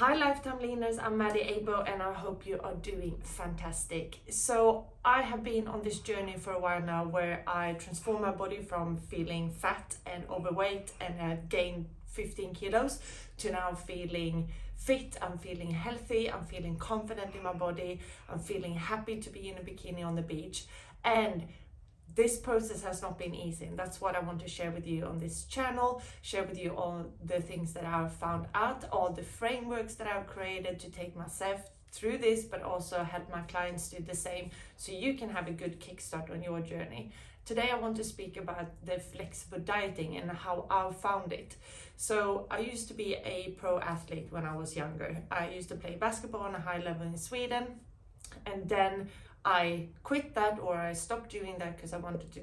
Hi Lifetime Leaners, I'm Maddie Abo and I hope you are doing fantastic. So I have been on this journey for a while now where I transform my body from feeling fat and overweight and had gained 15 kilos to now feeling fit, I'm feeling healthy, I'm feeling confident in my body, I'm feeling happy to be in a bikini on the beach. And this process has not been easy, and that's what I want to share with you on this channel, share with you all the things that I've found out, all the frameworks that I've created to take myself through this, but also help my clients do the same so you can have a good kickstart on your journey. Today I want to speak about the flexible dieting and how I found it. So I used to be a pro athlete when I was younger. I used to play basketball on a high level in Sweden, and then I quit that, or I stopped doing that because I wanted to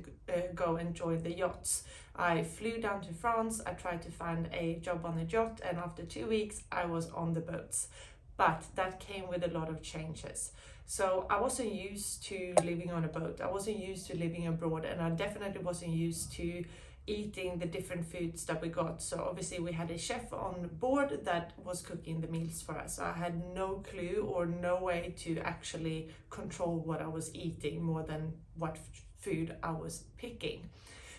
go and join the yachts. I flew down to France, I tried to find a job on the yacht, and after 2 weeks I was on the boats. But that came with a lot of changes. So I wasn't used to living on a boat, I wasn't used to living abroad, and I definitely wasn't used to eating the different foods that we got. So obviously we had a chef on board that was cooking the meals for us. So I had no clue or no way to actually control what I was eating more than what food I was picking.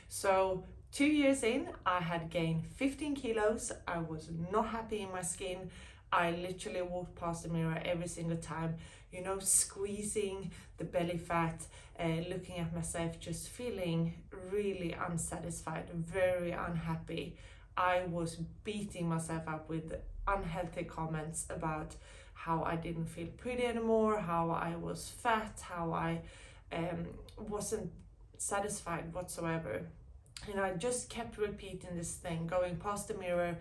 So 2 years in, I had gained 15 kilos. I was not happy in my skin. I literally walked past the mirror every single time, you know, squeezing the belly fat, looking at myself, just feeling really unsatisfied, very unhappy. I was beating myself up with unhealthy comments about how I didn't feel pretty anymore, how I was fat, how I wasn't satisfied whatsoever. And I just kept repeating this thing, going past the mirror,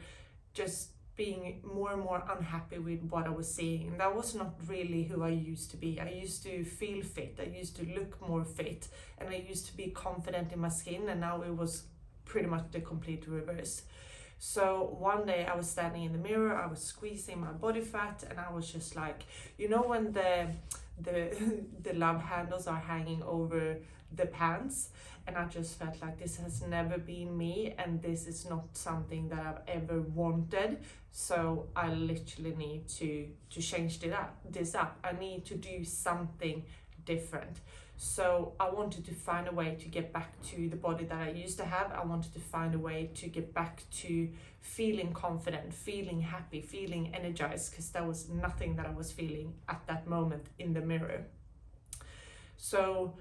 just being more and more unhappy with what I was seeing. And that was not really who I used to be. I used to feel fit, I used to look more fit, and I used to be confident in my skin, and now it was pretty much the complete reverse. So one day I was standing in the mirror, I was squeezing my body fat, and I was just like, you know, when the love handles are hanging over the pants, and I just felt like this has never been me, and this is not something that I've ever wanted. So I literally need to change this up. I need to do something different. So I wanted to find a way to get back to the body that I used to have. I wanted to find a way to get back to feeling confident, feeling happy, feeling energized, because there was nothing that I was feeling at that moment in the mirror. So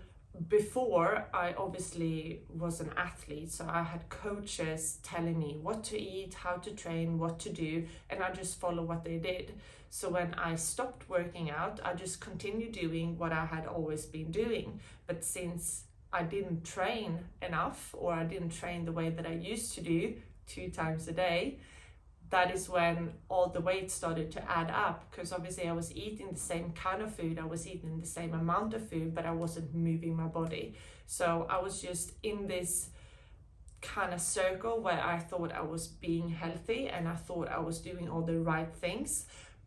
before, I obviously was an athlete, so I had coaches telling me what to eat, how to train, what to do, and I just follow what they did. So when I stopped working out, I just continued doing what I had always been doing. But since I didn't train enough, or I didn't train the way that I used to do 2 times a day, that is when all the weight started to add up, because obviously I was eating the same kind of food, I was eating the same amount of food, but I wasn't moving my body. So I was just in this kind of circle where I thought I was being healthy and I thought I was doing all the right things,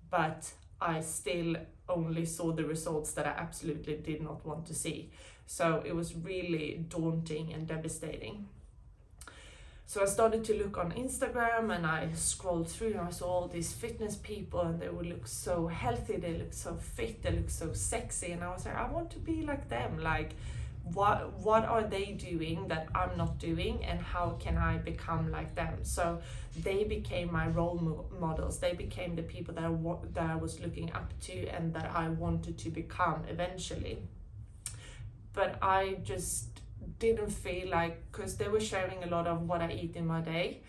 but I still only saw the results that I absolutely did not want to see. So it was really daunting and devastating. So I started to look on Instagram, and I scrolled through and I saw all these fitness people, and they would look so healthy, they look so fit, they look so sexy, and I was like, I want to be like them. Like, what are they doing that I'm not doing, and how can I become like them? So they became my role models. They became the people that I was looking up to and that I wanted to become eventually. But I just didn't feel like, because they were sharing a lot of what I eat in my day,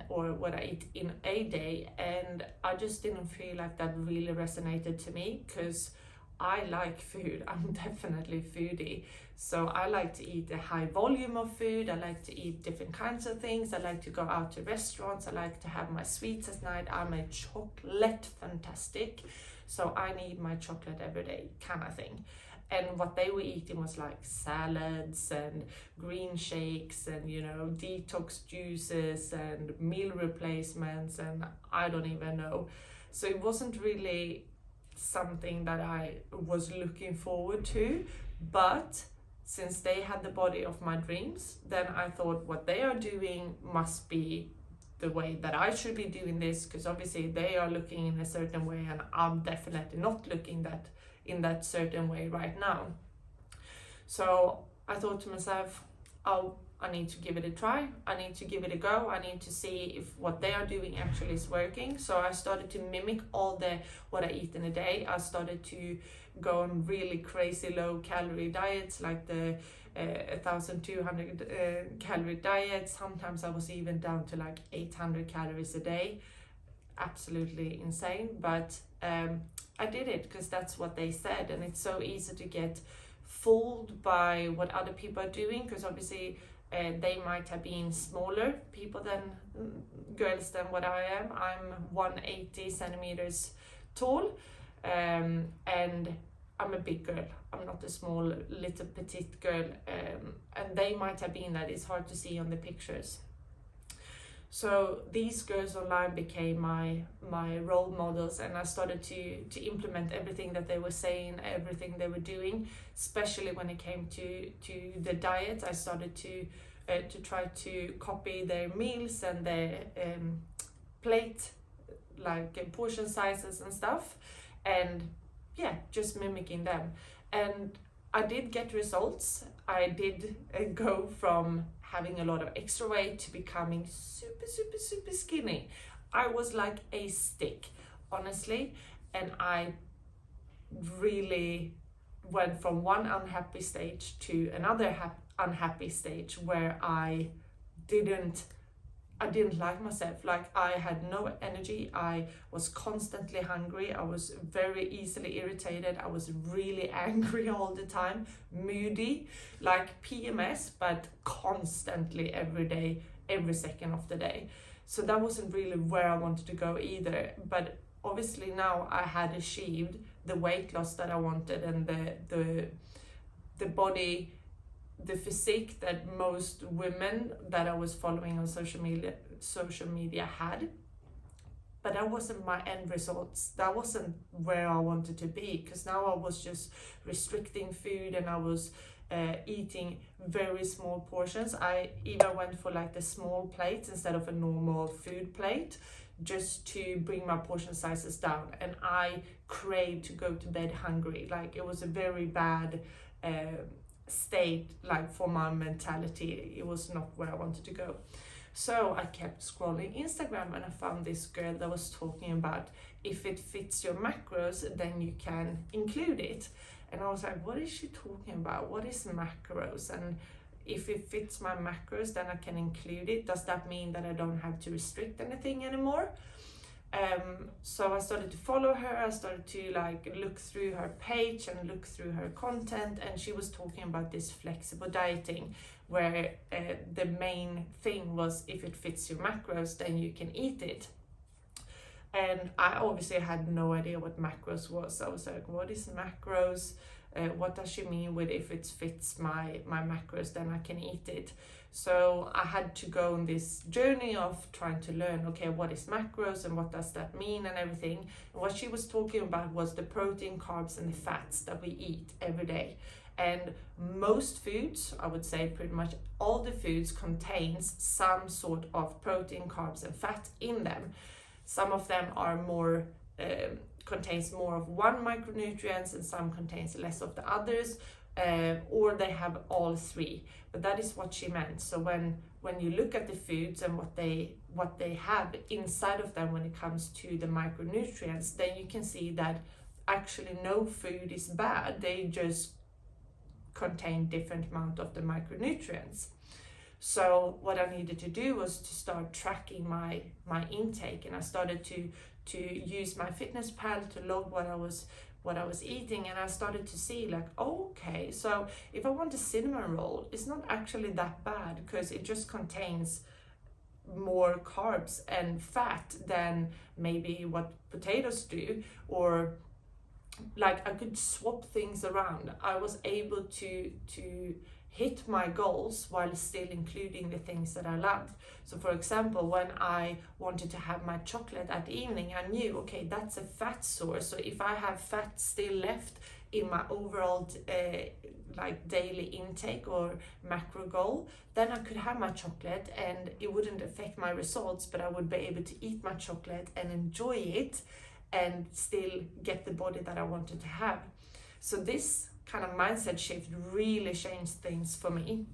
or what I eat in a day, and I just didn't feel like that really resonated to me, because I like food. I'm definitely a foodie, so I like to eat a high volume of food. I like to eat different kinds of things. I like to go out to restaurants. I like to have my sweets at night. I'm a chocolate fantastic, so I need my chocolate every day kind of thing. And what they were eating was like salads and green shakes and, you know, detox juices and meal replacements, and I don't even know. So it wasn't really something that I was looking forward to, but since they had the body of my dreams, then I thought what they are doing must be the way that I should be doing this, because obviously they are looking in a certain way and I'm definitely not looking that in that certain way right now. So I thought to myself, oh, I need to give it a try. I need to give it a go. I need to see if what they are doing actually is working. So I started to mimic what I eat in a day. I started to go on really crazy low calorie diets, like the 1,200 calorie diet. Sometimes I was even down to like 800 calories a day. Absolutely insane, but I did it because that's what they said, and it's so easy to get fooled by what other people are doing, because obviously they might have been smaller people than girls than what I am. I'm 180 centimeters tall, and I'm a big girl. I'm not a small little petite girl, and they might have been that. It's hard to see on the pictures. So these girls online became my role models, and I started to implement everything that they were saying, everything they were doing, especially when it came to the diet. I started to try to copy their meals and their plate, like portion sizes and stuff, and yeah, just mimicking them. And I did get results. I did go from having a lot of extra weight to becoming super skinny. I was like a stick, honestly, and I really went from one unhappy stage to another unhappy stage where I didn't like myself. Like, I had no energy. I was constantly hungry. I was very easily irritated. I was really angry all the time, moody, like PMS, but constantly every day, every second of the day. So that wasn't really where I wanted to go either. But obviously now I had achieved the weight loss that I wanted, and the body, the physique that most women that I was following on social media had. But that wasn't my end results. That wasn't where I wanted to be, because now I was just restricting food, and I was eating very small portions. I even went for like the small plates instead of a normal food plate, just to bring my portion sizes down. And I craved to go to bed hungry. Like, it was a very bad state, like, for my mentality. It was not where I wanted to go. So I kept scrolling Instagram, and I found this girl that was talking about if it fits your macros, then you can include it. And I was like, what is she talking about? What is macros? And if it fits my macros, then I can include it. Does that mean that I don't have to restrict anything anymore? So I started to follow her. I started to like look through her page and look through her content, and she was talking about this flexible dieting, where the main thing was if it fits your macros, then you can eat it. And I obviously had no idea what macros was. I was like, what is macros? What does she mean with if it fits my macros, then I can eat it? So I had to go on this journey of trying to learn, okay, what is macros and what does that mean and everything. And what she was talking about was the protein, carbs, and the fats that we eat every day. And most foods, I would say pretty much all the foods, contains some sort of protein, carbs, and fat in them. Some of them are more contains more of one micronutrients, and some contains less of the others, or they have all three. But that is what she meant. So when you look at the foods and what they have inside of them when it comes to the micronutrients, then you can see that actually no food is bad. They just contain different amount of the micronutrients. So what I needed to do was to start tracking my intake, and I started to use my MyFitnessPal to log what I was eating, and I started to see like, okay, so if I want a cinnamon roll, it's not actually that bad, because it just contains more carbs and fat than maybe what potatoes do. Or like, I could swap things around. I was able to hit my goals while still including the things that I loved. So for example, when I wanted to have my chocolate at the evening, I knew, okay, that's a fat source. So if I have fat still left in my overall like daily intake or macro goal, then I could have my chocolate and it wouldn't affect my results, but I would be able to eat my chocolate and enjoy it and still get the body that I wanted to have. So this kind of mindset shift really changed things for me.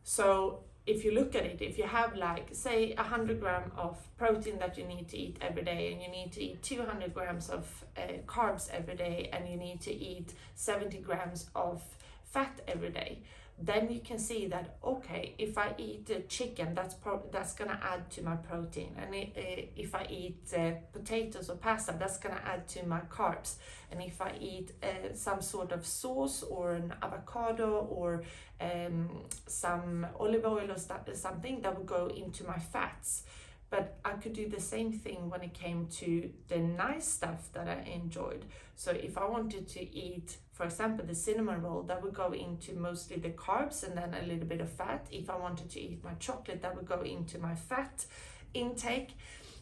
So if you look at it, if you have like say 100 grams of protein that you need to eat every day, and you need to eat 200 grams of carbs every day, and you need to eat 70 grams of fat every day, then you can see that, okay, if I eat chicken, that's gonna add to my protein, and if I eat potatoes or pasta, that's gonna add to my carbs, and if I eat some sort of sauce or an avocado or some olive oil or something, that would go into my fats. But I could do the same thing when it came to the nice stuff that I enjoyed. So if I wanted to eat, for example, the cinnamon roll, that would go into mostly the carbs and then a little bit of fat. If I wanted to eat my chocolate, that would go into my fat intake.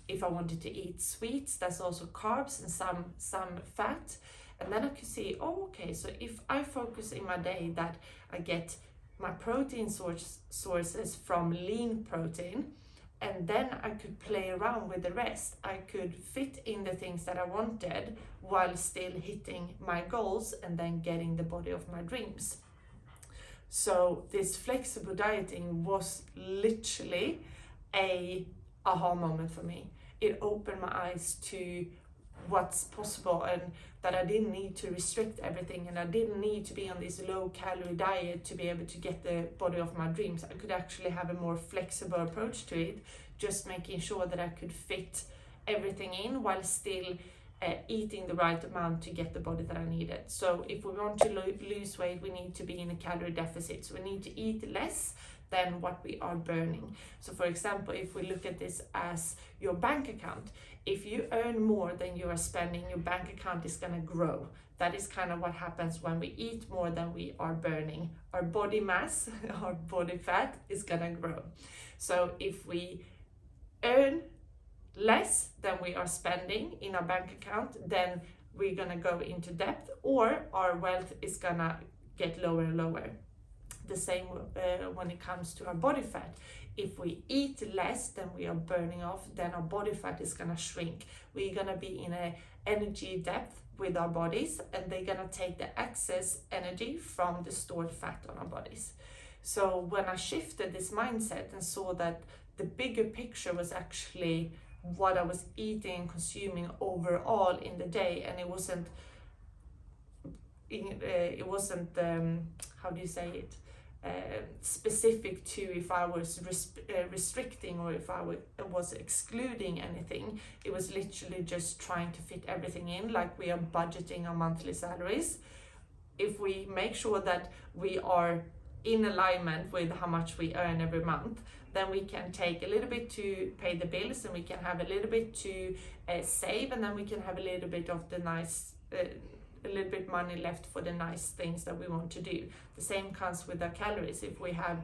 If I wanted to eat sweets, that's also carbs and some fat. And then I could see, oh, okay, so if I focus in my day that I get my protein sources from lean protein, and then I could play around with the rest. I could fit in the things that I wanted while still hitting my goals and then getting the body of my dreams. So this flexible dieting was literally a aha moment for me. It opened my eyes to what's possible, and that I didn't need to restrict everything, and I didn't need to be on this low calorie diet to be able to get the body of my dreams. I could actually have a more flexible approach to it, just making sure that I could fit everything in while still eating the right amount to get the body that I needed. So if we want to lose weight, we need to be in a calorie deficit. So we need to eat less than what we are burning. So for example, if we look at this as your bank account, if you earn more than you are spending, your bank account is going to grow. That is kind of what happens when we eat more than we are burning. Our body mass, our body fat is going to grow. So if we earn less than we are spending in our bank account, then we're going to go into debt, or our wealth is going to get lower and lower. The same when it comes to our body fat. If we eat less than we are burning off, then our body fat is going to shrink. We're going to be in an energy depth with our bodies, and they're going to take the excess energy from the stored fat on our bodies. So when I shifted this mindset and saw that the bigger picture was actually what I was eating and consuming overall in the day, and it wasn't how do you say it, specific to if I was restricting or if I was excluding anything. It was literally just trying to fit everything in, like we are budgeting our monthly salaries. If we make sure that we are in alignment with how much we earn every month, then we can take a little bit to pay the bills, and we can have a little bit to save, and then we can have a little bit of the nice a little bit money left for the nice things that we want to do. The same comes with our calories. If we have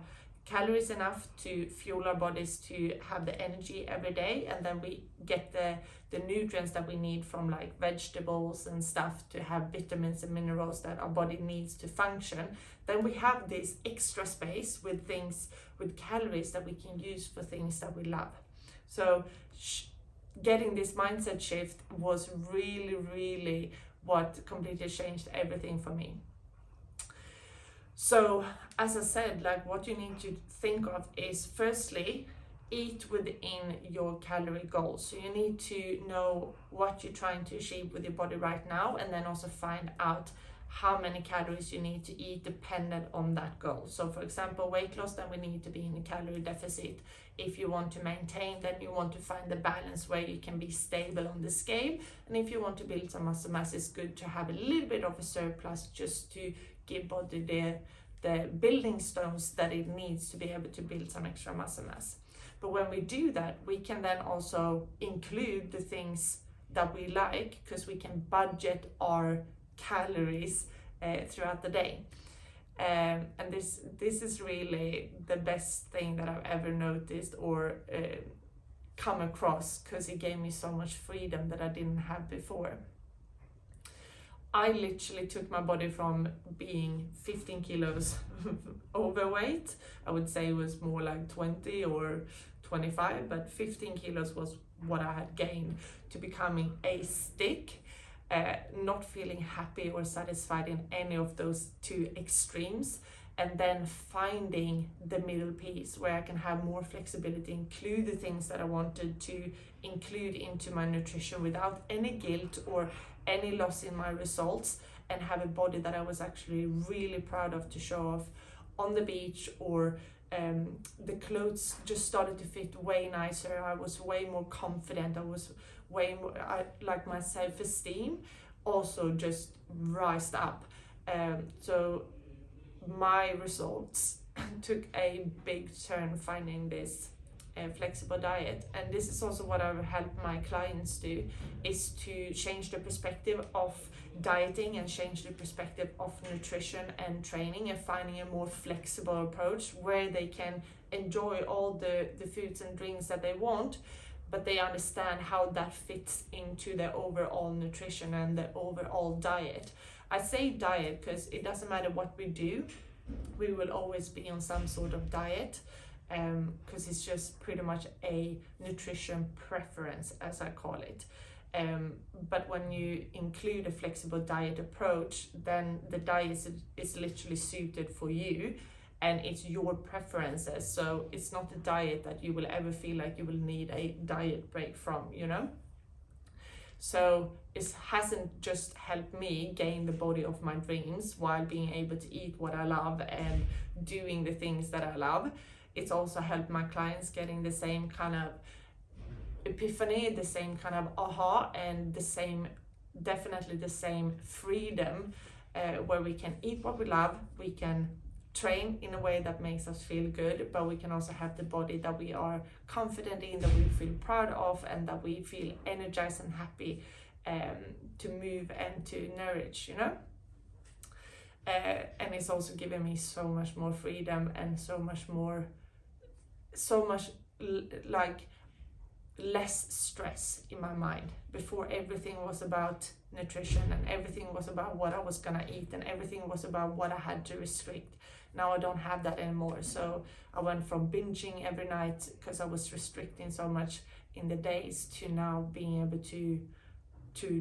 calories enough to fuel our bodies to have the energy every day, and then we get the nutrients that we need from like vegetables and stuff to have vitamins and minerals that our body needs to function, then we have this extra space with things, with calories that we can use for things that we love. So getting this mindset shift was really what completely changed everything for me. So as I said, like what you need to think of is, firstly, eat within your calorie goals. So you need to know what you're trying to achieve with your body right now, and then also find out how many calories you need to eat dependent on that goal. So for example, weight loss, then we need to be in a calorie deficit. If you want to maintain, then you want to find the balance where you can be stable on the scale. And if you want to build some muscle mass, it's good to have a little bit of a surplus just to give body the building stones that it needs to be able to build some extra muscle mass. But when we do that, we can then also include the things that we like, because we can budget our calories throughout the day. And this is really the best thing that I've ever noticed or come across, because it gave me so much freedom that I didn't have before. I literally took my body from being 15 kilos overweight. I would say it was more like 20 or 25, but 15 kilos was what I had gained, to becoming a stick, not feeling happy or satisfied in any of those two extremes, and then finding the middle piece where I can have more flexibility, include the things that I wanted to include into my nutrition without any guilt or any loss in my results, and have a body that I was actually really proud of to show off on the beach, or the clothes just started to fit way nicer. I was way more confident. I was way more, like my self-esteem also just rised up. So my results took a big turn finding this flexible diet, and this is also what I've helped my clients do, is to change the perspective of dieting and change the perspective of nutrition and training, and finding a more flexible approach where they can enjoy all the foods and drinks that they want, but they understand how that fits into their overall nutrition and the overall diet. I say diet because it doesn't matter what we do, we will always be on some sort of diet, because it's just pretty much a nutrition preference, as I call it. But when you include a flexible diet approach, then the diet is literally suited for you, and it's your preferences. So it's not a diet that you will ever feel like you will need a diet break from, you know? So it hasn't just helped me gain the body of my dreams while being able to eat what I love and doing the things that I love. It's also helped my clients getting the same kind of epiphany, the same kind of aha, and definitely the same freedom, where we can eat what we love, we can train in a way that makes us feel good, but we can also have the body that we are confident in, that we feel proud of, and that we feel energized and happy to move and to nourish, you know? And it's also given me so much more freedom and so much like less stress in my mind. Before, everything was about nutrition, and everything was about what I was gonna eat, and everything was about what I had to restrict. Now I don't have that anymore. So I went from binging every night because I was restricting so much in the days, to now being able to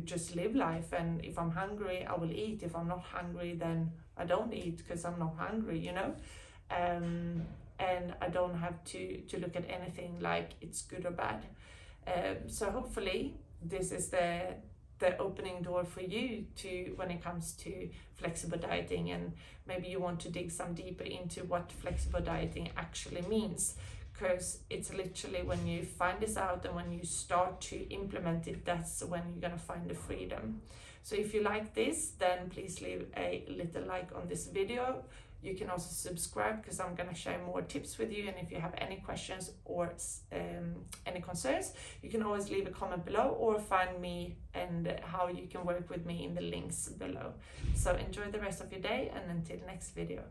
just live life, and if I'm hungry I will eat. If I'm not hungry, then I don't eat because I'm not hungry, you know? And I don't have to look at anything like it's good or bad. So hopefully this is the opening door for you to, when it comes to flexible dieting, and maybe you want to dig some deeper into what flexible dieting actually means, because it's literally when you find this out and when you start to implement it, that's when you're gonna find the freedom. So if you like this, then please leave a little like on this video. You can also subscribe, because I'm gonna share more tips with you, and if you have any questions or any concerns, you can always leave a comment below, or find me and how you can work with me in the links below. So enjoy the rest of your day, and until next video.